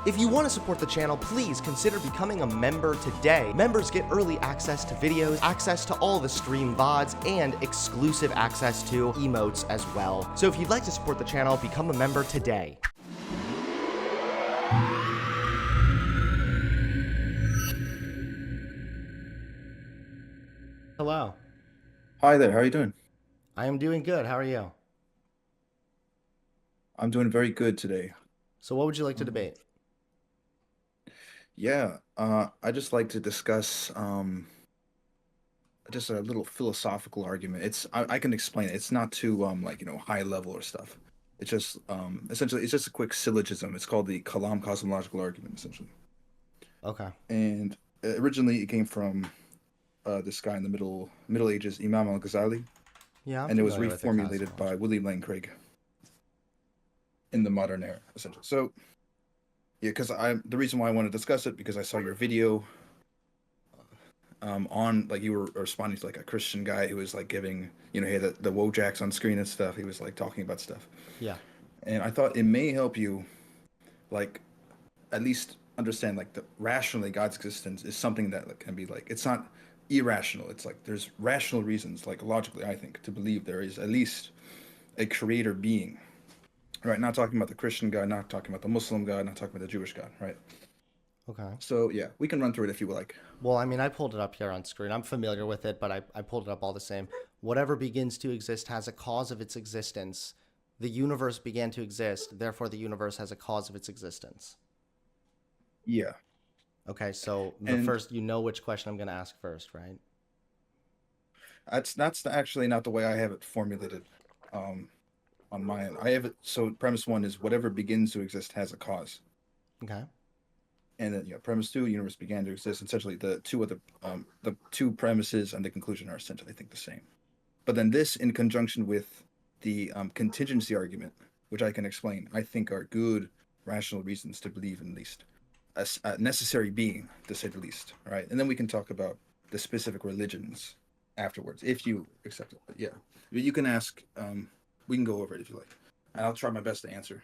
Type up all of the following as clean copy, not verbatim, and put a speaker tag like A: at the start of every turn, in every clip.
A: If you want to support the channel, please consider becoming a member today. Members get early access to videos, access to all the stream VODs, and exclusive access to emotes as well. So if you'd like to support the channel, become a member today. Hello.
B: Hi there, how are you doing?
A: I am doing good. How are you?
B: I'm doing very good today.
A: So what would you like to
B: Um,
A: debate?
B: I just like to discuss just a little philosophical argument. I can explain it. It's not too high level or stuff. It's just essentially it's just a quick syllogism. It's called the Kalam cosmological argument essentially.
A: Okay.
B: And originally it came from this guy in the Middle Ages, Imam al-Ghazali,
A: Yeah, I'm
B: and it was
A: familiar with the
B: reformulated by
A: cosmological.
B: William Lane Craig in the modern era essentially. So yeah, because I the reason why I want to discuss it because I saw your video on like you were responding to like a Christian guy who was like giving he had the Wojaks on screen and stuff. He was like talking about stuff,
A: Yeah.
B: and I thought it may help you like at least understand like the rationally God's existence is something that like, can be like it's not irrational. It's like there's rational reasons like logically I think to believe there is at least a creator being. Right, not talking about the Christian God, not talking about the Muslim God, not talking about the Jewish God, right?
A: Okay.
B: So yeah, we can run through it if you would like.
A: Well, I mean, I pulled it up here on screen. I'm familiar with it, but I pulled it up all the same. Whatever begins to exist has a cause of its existence. The universe began to exist, therefore the universe has a cause of its existence.
B: Yeah,
A: Okay, so the
B: and
A: first, which question I'm going to ask first, right?
B: that's actually not the way I have it formulated. Um, on my end, I have it. So premise one is whatever begins to exist has a cause,
A: Okay.
B: and then premise two, universe began to exist. Essentially, the two premises and the conclusion are essentially I think the same. But then this, in conjunction with the contingency argument, which I can explain, I think are good rational reasons to believe in at least a necessary being, to say the least. Right, and then we can talk about the specific religions afterwards, if you accept it. But yeah, you can ask. We can go over it if you like, and I'll try my best to answer.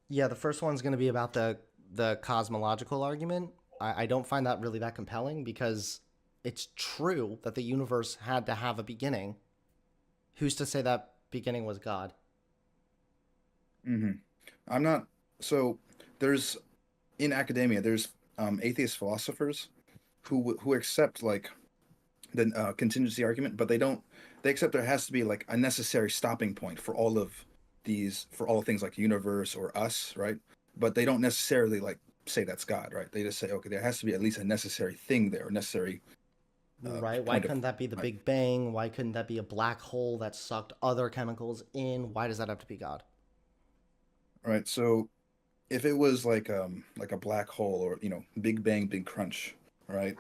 A: Yeah, the first one's going to be about the cosmological argument. I don't find that really that compelling because it's true that the universe had to have a beginning. Who's to say that beginning was God?
B: hmm I'm not. So there's in academia, there's atheist philosophers who accept like the contingency argument, but they don't. They accept there has to be like a necessary stopping point for all of these, for all things like universe or us, right? But they don't necessarily like say that's God, right? They just say, okay, there has to be at least a necessary thing there, a necessary
A: Right? Why
B: point of
A: couldn't that be the
B: like,
A: Big Bang? Why couldn't that be a black hole that sucked other chemicals in? Why does that have to be God?
B: right. So if it was like a black hole or Big Bang, Big Crunch, right?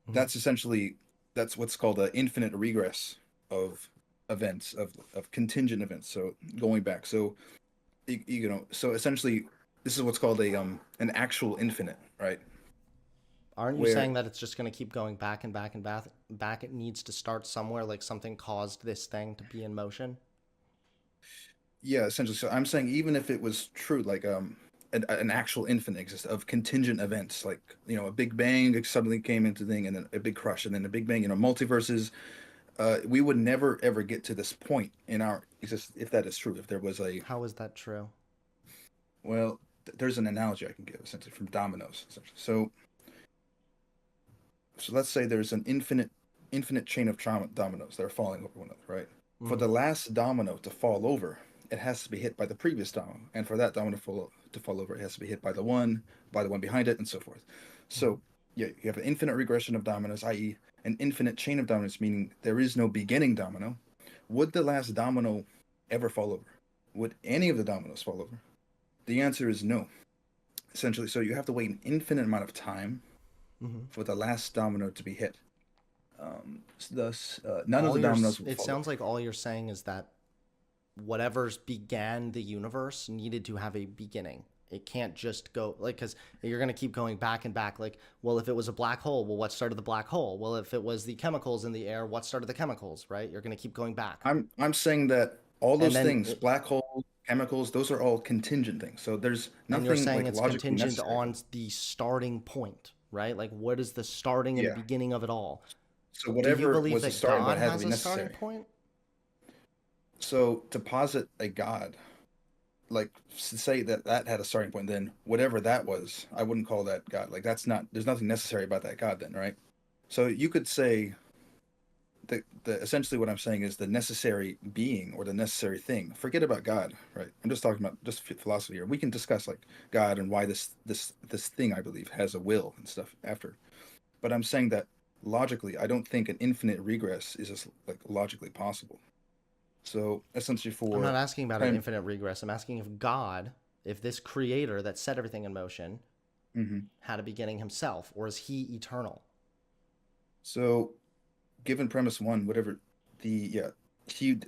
A: Hmm.
B: That's essentially that's what's called an infinite regress of events of contingent events. So going back, so so essentially this is what's called a an actual infinite, right?
A: Aren't you
B: Where
A: saying that it's just going to keep going back and back and back? It needs to start somewhere, like something caused this thing to be in motion.
B: yeah, essentially. So I'm saying even if it was true, like an actual infinite exists of contingent events, like a Big Bang suddenly came into thing, and then a big crush, and then a Big Bang, multiverses. We would never ever get to this point in our existence if that is true. If there was a
A: How is that true?
B: well, there's an analogy I can give essentially from dominoes. Essentially. So let's say there's an infinite chain of dominoes that are falling over one another, right? For
A: Hmm.
B: the last domino to fall over, it has to be hit by the previous domino, and for that domino to fall over, it has to be hit by the one behind it, and so forth.
A: Hmm.
B: So yeah, you have an infinite regression of dominoes, i.e., an infinite chain of dominoes, meaning there is no beginning domino. Would the last domino ever fall over? Would any of the dominoes fall over? The answer is no. Essentially, so you have to wait an infinite amount of time
A: Hmm.
B: for the last domino to be hit. Thus, none of
A: All
B: the
A: your
B: dominoes will
A: it
B: fall over.
A: sounds like all you're saying is that whatever's began the universe needed to have a beginning. It can't just go like because you're gonna keep going back and back. Like, well, if it was a black hole, well, what started the black hole? Well, if it was the chemicals in the air, what started the chemicals? Right? You're gonna keep going back,
B: I'm saying that all
A: and
B: those
A: then
B: things, black holes. chemicals, those are all contingent things. So there's
A: And you're
B: nothing
A: saying
B: like
A: it's
B: logically
A: contingent
B: necessary
A: on
B: about it.
A: the starting point, right? Like, what is the starting and the
B: Yeah.
A: beginning of it all?
B: So
A: Do you
B: whatever
A: believe
B: was the
A: that
B: starting
A: God
B: point had to
A: has
B: be
A: a starting
B: necessary.
A: point?
B: So to posit a God, like to say that that had a starting point, then whatever that was, I wouldn't call that God. Like that's not. There's nothing necessary about that God, then, right? So you could say the essentially what I'm saying is the necessary being or the necessary thing. Forget about God, right? I'm just talking about just philosophy here. We can discuss like God and why this thing I believe has a will and stuff after. But I'm saying that logically, I don't think an infinite regress is just like logically possible. So essentially,
A: I'm not
B: for
A: asking about an
B: prime,
A: infinite regress. I'm asking if God, if this creator that set everything in motion,
B: mhm.
A: had a beginning himself, or is he eternal?
B: So given premise one, whatever the yeah, he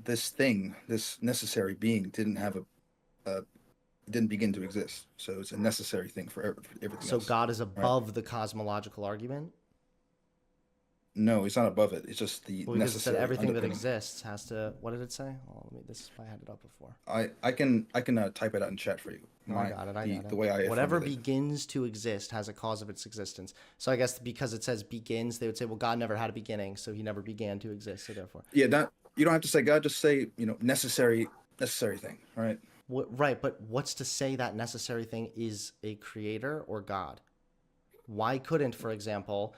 B: this thing, this necessary being didn't have a didn't begin to exist. So it's a necessary thing for everything
A: So
B: else,
A: God is
B: right?
A: above the cosmological argument?
B: No, it's not above it. It's just the
A: Well, because it said
B: necessary
A: everything that
B: underpinning.
A: exists has to. What did it say? Oh, let me. This I had it up before.
B: I can type it out in chat for you.
A: No, I got it. I got
B: The
A: it.
B: way I
A: Whatever
B: formulated it.
A: begins to exist has a cause of its existence. So I guess because it says begins, they would say, well, God never had a beginning, so he never began to exist. So therefore,
B: Yeah, that you don't have to say God. Just say necessary thing, right?
A: right? But what's to say that necessary thing is a creator or God? Why couldn't, for example,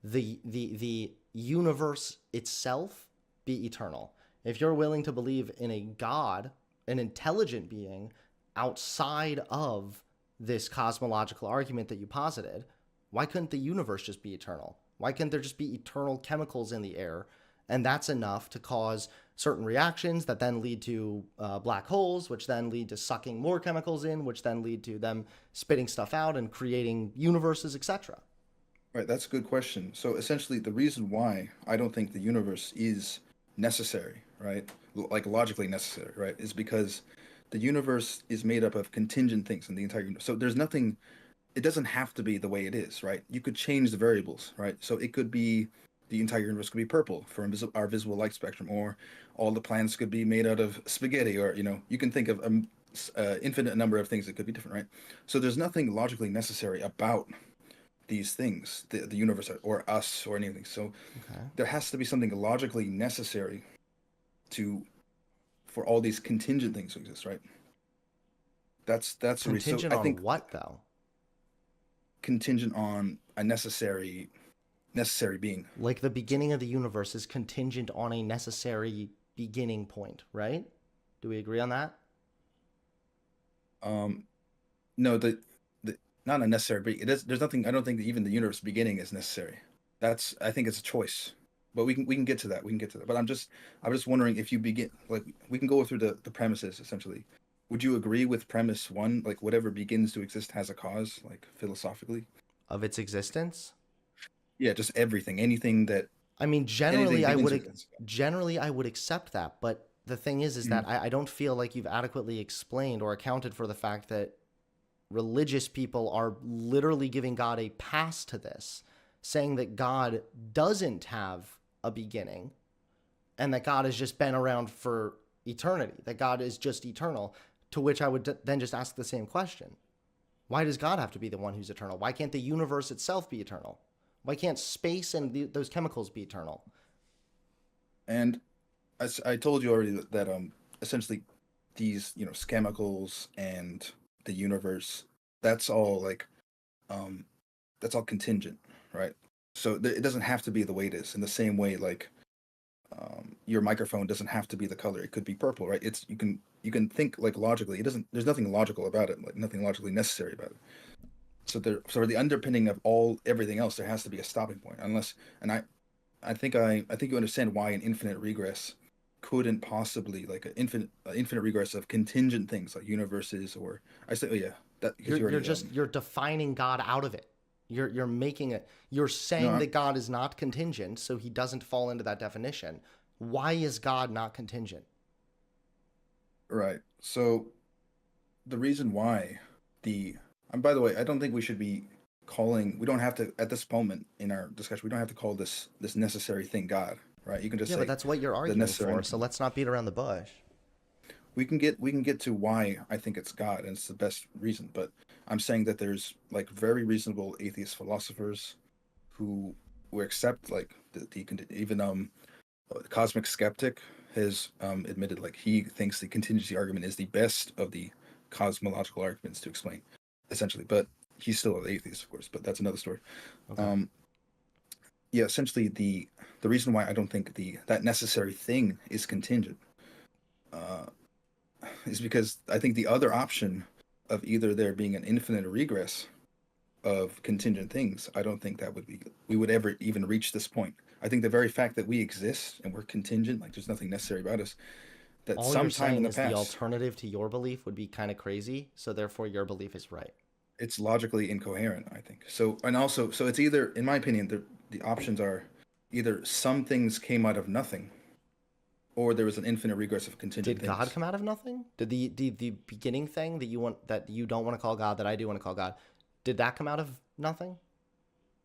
A: the universe itself be eternal? If you're willing to believe in a God, an intelligent being outside of this cosmological argument that you posited, why couldn't the universe just be eternal? Why couldn't there just be eternal chemicals in the air? And that's enough to cause certain reactions that then lead to black holes, which then lead to sucking more chemicals in, which then lead to them spitting stuff out and creating universes, etc.
B: Right, that's a good question. So essentially, the reason why I don't think the universe is necessary, right, like logically necessary, right, is because the universe is made up of contingent things in the entire universe. So there's nothing. It doesn't have to be the way it is, right? You could change the variables, right? So it could be the entire universe could be purple for our visible light spectrum, or all the planets could be made out of spaghetti, or you can think of infinite number of things that could be different, right? So there's nothing logically necessary about these things, the universe or us or anything. So
A: Okay.
B: there has to be something logically necessary to for all these contingent things to exist, right? That's the reason. So
A: Contingent
B: I
A: on
B: think
A: what though?
B: contingent on a necessary being.
A: Like the beginning of the universe is contingent on a necessary beginning point, right? Do we agree on that?
B: Um, no, the not a necessary being. It is. There's nothing. I don't think that even the universe beginning is necessary. That's. I think it's a choice. But we can get to that. We can get to that. But I'm just wondering if you begin like we can go through the premises essentially. Would you agree with premise one? Like whatever begins to exist has a cause, like philosophically?
A: Of its existence?
B: Yeah, just everything, anything that
A: I mean,
B: anything begins to exist.
A: generally I would accept that, but the thing is
B: Mhm.
A: that I don't feel like you've adequately explained or accounted for the fact that religious people are literally giving God a pass to this, saying that God doesn't have a beginning and that God has just been around for eternity, that God is just eternal. To which I would then just ask the same question: why does God have to be the one who's eternal? Why can't the universe itself be eternal? Why can't space and those chemicals be eternal?
B: And I told you already that essentially these chemicals and the universe, that's all like um that's all contingent, right? So it doesn't have to be the way it is. In the same way, like your microphone doesn't have to be the color; it could be purple, right? It's you can think like logically. It doesn't. There's nothing logical about it, like nothing logically necessary about it. So the underpinning of everything else, there has to be a stopping point, unless and I think you understand why an infinite regress couldn't possibly like an infinite regress of contingent things like universes or I say oh yeah that because you already
A: You're defining God out of it. You're making it. You're
B: no
A: saying that God is not contingent, so he doesn't fall into that definition. Why is God not contingent?
B: right. So the reason why the and by the way, I don't think we don't have to at this moment in our discussion, we don't have to call this necessary thing God, right? You can just
A: Yeah, but
B: say
A: that's what you're
B: the
A: arguing
B: necessary
A: for. So
B: underpinning.
A: let's not beat around the bush.
B: we can get to why I think it's God and it's the best reason, but I'm saying that there's like very reasonable atheist philosophers who accept like even the cosmic skeptic has admitted like he thinks the contingency argument is the best of the cosmological arguments to explain essentially, but he's still an atheist, of course, but that's another story.
A: Okay.
B: um yeah, essentially the reason why I don't think the that necessary thing is contingent uh is because I think the other option of either there being an infinite regress of contingent things, I don't think that would be we would ever even reach this point. I think the very fact that we exist and we're contingent, like there's nothing necessary about us, that
A: All you're
B: sometime in
A: saying
B: the
A: is the
B: past,
A: alternative to your belief would be kind of crazy, so therefore your belief is right.
B: it's logically incoherent, I think. So and also so it's either, in my opinion, the options are either some things came out of nothing or there was an infinite regress of contingent
A: Did God
B: things.
A: come out of nothing? Did the beginning thing that you don't want to call God, that I do want to call God, did that come out of nothing?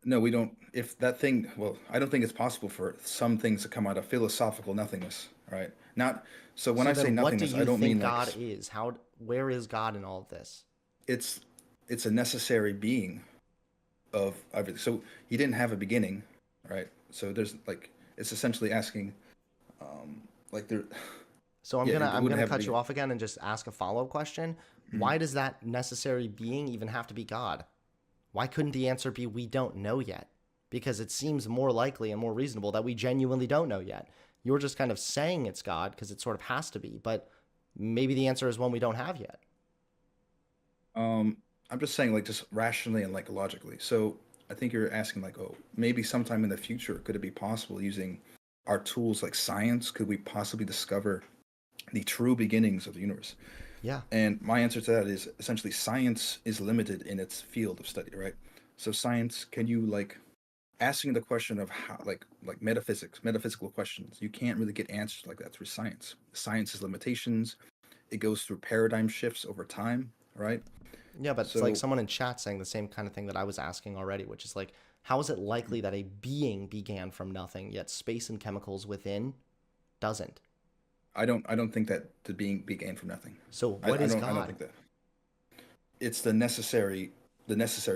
B: No, we don't. If that thing, well, I don't think it's possible for some things to come out of philosophical nothingness, right? Not so when
A: So
B: I say
A: then what do
B: nothingness, I
A: you
B: don't
A: think
B: mean like
A: God is? How where is God in all of this?
B: it's it's a necessary being of everything. So he didn't have a beginning, right? So there's like it's essentially asking, like there,
A: So
B: yeah, it
A: I'm
B: wouldn't
A: gonna
B: have a
A: cut you
B: beginning.
A: off again and just ask a follow-up question.
B: Mhm.
A: Why does that necessary being even have to be God? Why couldn't the answer be we don't know yet? Because it seems more likely and more reasonable that we genuinely don't know yet. You're just kind of saying it's God because it sort of has to be, but maybe the answer is one we don't have yet.
B: Um, I'm just saying, like, just rationally and like logically. So I think you're asking, like, oh, maybe sometime in the future, could it be possible using our tools like science? Could we possibly discover the true beginnings of the universe?
A: Yeah.
B: And my answer to that is essentially science is limited in its field of study, right? So science, can you like asking the question of how like metaphysical questions, you can't really get answers like that through science. Science's limitations, it goes through paradigm shifts over time, right?
A: Yeah, but it's like
B: So
A: someone in chat saying the same kind of thing that I was asking already, which is like, how is it likely that a being began from nothing, yet space and chemicals within doesn't?
B: I don't think that the being began from nothing.
A: So
B: I,
A: what
B: I
A: is
B: don't I don't
A: God?
B: think that. It's the necessary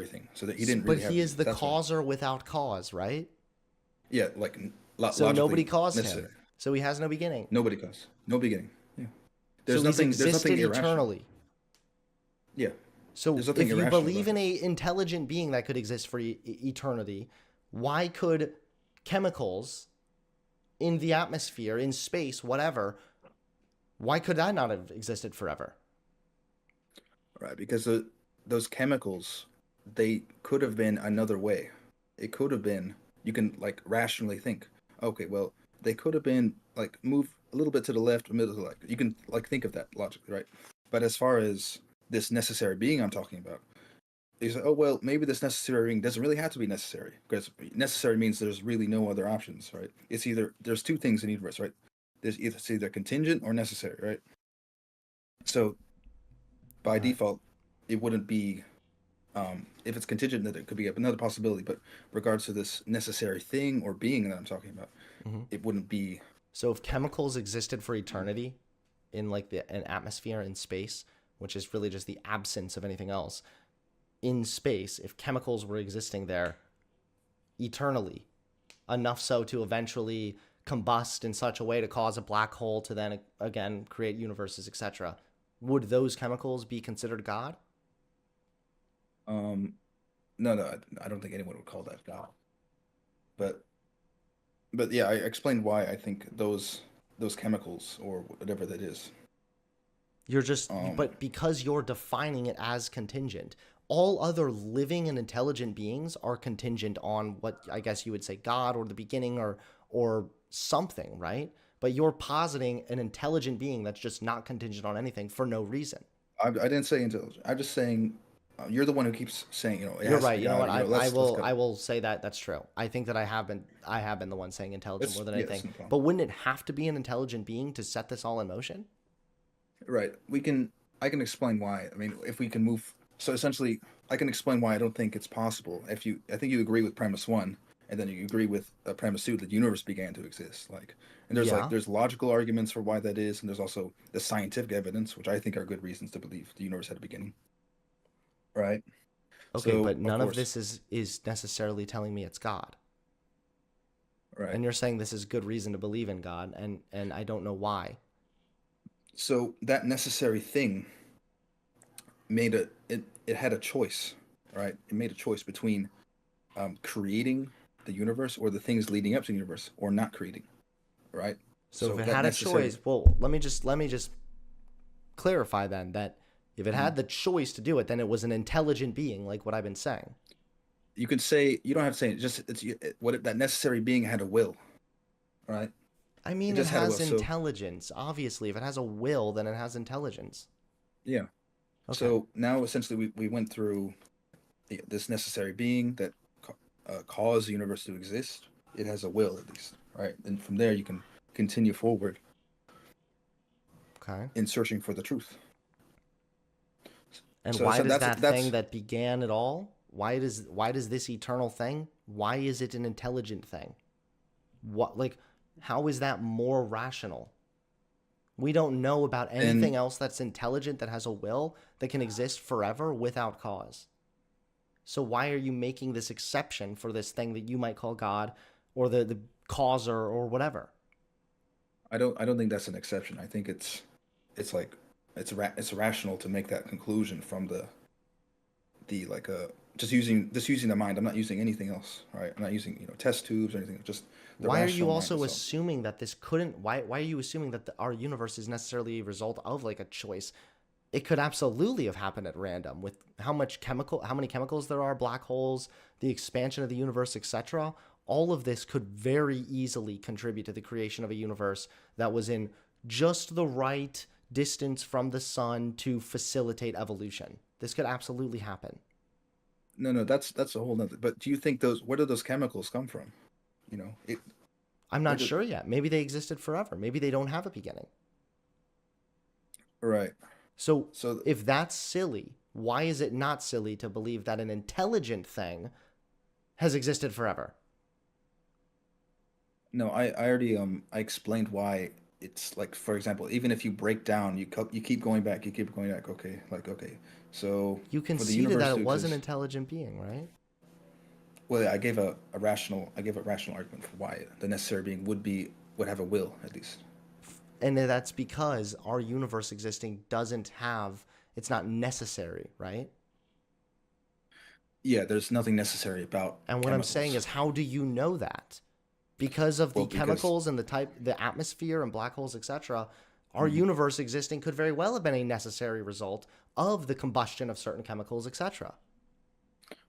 B: thing. So that he didn't
A: But
B: really have
A: he
B: a
A: is
B: beginning.
A: the
B: That's why.
A: causer without cause, right?
B: Yeah, like
A: So nobody
B: logically
A: caused him.
B: necessary.
A: So he has no beginning.
B: Nobody comes. No beginning. Yeah.
A: So
B: There's
A: he's
B: nothing. There's nothing
A: existed
B: irrational.
A: eternally.
B: Yeah.
A: So
B: There's nothing
A: if you
B: irrational
A: believe
B: about
A: in
B: him.
A: a intelligent being that could exist for eternity, why could chemicals in the atmosphere, in space, whatever, why could that not have existed forever?
B: Right? Because those chemicals, they could have been another way. It could have been. You can like rationally think. Okay, well, they could have been like move a little bit to the left, a middle to the left. You can like think of that logically, right? But as far as this necessary being I'm talking about, you say, oh well, maybe this necessary being doesn't really have to be necessary because necessary means there's really no other options, right? It's either there's two things in the universe, right? It's either contingent or necessary, right? So by
A: All right.
B: default, it wouldn't be if it's contingent that it could be another possibility. But regards to this necessary thing or being that I'm talking about,
A: Mm-hmm.
B: it wouldn't be
A: So if chemicals existed for eternity in like an atmosphere in space, which is really just the absence of anything else in space, if chemicals were existing there eternally, enough so to eventually combust in such a way to cause a black hole to then again create universes, etc., would those chemicals be considered God?
B: um no, no, I don't think anyone would call that God. But yeah, I explained why I think those chemicals or whatever that is.
A: You're just,
B: Um,
A: but because you're defining it as contingent, all other living and intelligent beings are contingent on what I guess you would say God or the beginning or something, right? But you're positing an intelligent being that's just not contingent on anything for no reason.
B: I didn't say intelligent. I'm just saying you're the one who keeps saying, it
A: You're
B: has to
A: right.
B: be
A: You know what?
B: God. Let's cut
A: I
B: it.
A: will say that that's true. I think that I have been the one saying intelligent more
B: It's
A: than
B: yeah,
A: anything.
B: it's no problem.
A: But wouldn't it have to be an intelligent being to set this all in motion?
B: Right. I can explain why. I mean, if we can move. So essentially, I can explain why I don't think it's possible. I think you agree with premise one, and then you agree with premise two that the universe began to exist. Like, and there's like
A: Yeah.
B: there's logical arguments for why that is, and there's also the scientific evidence, which I think are good reasons to believe the universe had a beginning. Right.
A: Okay,
B: So
A: but
B: of
A: none of
B: course,
A: this is necessarily telling me it's God.
B: right.
A: And you're saying this is good reason to believe in God, and I don't know why.
B: So that necessary thing made it had a choice, right? It made a choice between creating the universe or the things leading up to the universe, or not creating, right?
A: So if
B: So
A: it
B: that
A: had a
B: necessary,
A: choice, well, let me just clarify then that if it
B: Mhm.
A: had the choice to do it, then it was an intelligent being, like what I've been saying.
B: You could say, you don't have to say it, just that necessary being had a will, right?
A: I
B: It
A: mean, it
B: just had a will.
A: has
B: So
A: intelligence. Obviously, if it has a will, then it has intelligence.
B: yeah.
A: Okay.
B: So now essentially we went through this necessary being that caused the universe to exist. It has a will, at least, right? And from there you can continue forward
A: Okay.
B: in searching for the truth.
A: And
B: So
A: why
B: so
A: does
B: that's
A: that thing
B: that's
A: that began it all? Why does this eternal thing? Why is it an intelligent thing? What like how is that more rational? We don't know about anything
B: and
A: else that's intelligent that has a will that can exist forever without cause. So why are you making this exception for this thing that you might call God or the causer or whatever?
B: I don't think that's an exception. I think it's like it's rational to make that conclusion from the like just using the mind. I'm not using anything else, right? I'm not using test tubes or anything. Just the
A: Why are you
B: rational mind
A: also
B: itself.
A: assuming that this couldn't why are you assuming that our universe is necessarily a result of like a choice? It could absolutely have happened at random with how many chemicals there are, black holes, the expansion of the universe, etc. All of this could very easily contribute to the creation of a universe that was in just the right distance from the sun to facilitate evolution. This could absolutely happen.
B: No, that's a whole nother. But do you think those where do those chemicals come from? It
A: I'm
B: where
A: not
B: did
A: sure yet. Maybe they existed forever. Maybe they don't have a beginning.
B: right.
A: So
B: So
A: if that's silly, why is it not silly to believe that an intelligent thing has existed forever?
B: no, I already I explained why it's like, for example, even if you break down, you keep going back, you keep going back. Okay, like okay, so
A: You
B: for the
A: conceded that
B: universe
A: it
B: to
A: was an
B: exist,
A: intelligent being, right?
B: well, I gave a rational argument for why the necessary being would have a will at least.
A: And that's because our universe existing doesn't have, it's not necessary, right?
B: Yeah, there's nothing necessary about
A: And what I'm saying
B: chemicals.
A: is, how do you know that? Because of the
B: Well, because
A: chemicals and the atmosphere and black holes, etc. Our
B: mhm.
A: universe existing could very well have been a necessary result of the combustion of certain chemicals, etc.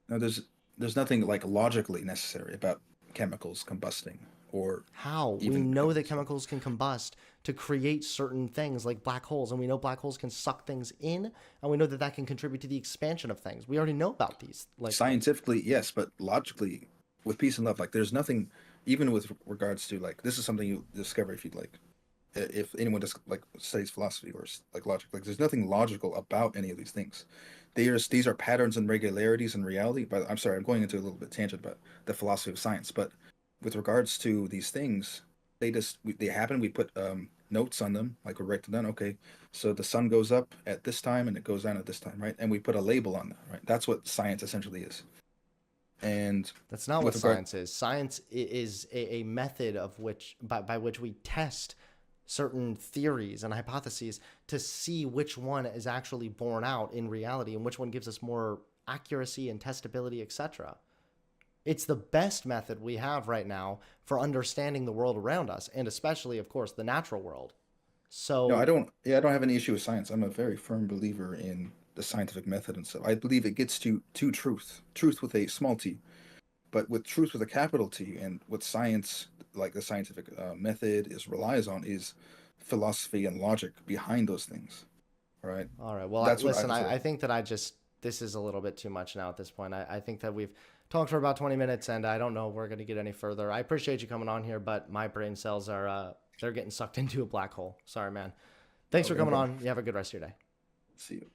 B: No, there's nothing like logically necessary about chemicals combusting or
A: How? We
B: even
A: know that
B: chemicals.
A: chemicals can combust to create certain things like black holes, and we know black holes can suck things in, and we know that that can contribute to the expansion of things. We already know about these.
B: Scientifically, yes, but logically, with peace and love, like there's nothing, even with regards to like this is something you discover if you like, if anyone just like studies philosophy or like logic, like there's nothing logical about any of these things. These are patterns and regularities in reality. But I'm sorry, I'm going into a little bit tangent about the philosophy of science. But with regards to these things, they happen. We put notes on them, like we write them down. Okay, so the sun goes up at this time and it goes down at this time, right? And we put a label on that, right? That's what science essentially is. And
A: That's not what
B: with regard,
A: science is. Science is a method of which by which we test certain theories and hypotheses to see which one is actually borne out in reality and which one gives us more accuracy and testability, etc. It's the best method we have right now for understanding the world around us, and especially, of course, the natural world.
B: no, I
A: So,
B: don't. Yeah, I don't have any issue with science. I'm a very firm believer in the scientific method and stuff. I believe it gets to truth with a small t, but with truth with a capital T, and what science, like the scientific method, is relies on is philosophy and logic behind those things, right?
A: all right. Well,
B: That's what I.
A: listen,
B: That's what.
A: I think that this is a little bit too much now at this point. I think that we've talked for about 20 minutes, and I don't know if we're going to get any further. I appreciate you coming on here, but my brain cells are, they're getting sucked into a black hole. Sorry, man. Thanks for
B: Okay, no
A: coming
B: problem.
A: on. You have a good rest of your day.
B: See you.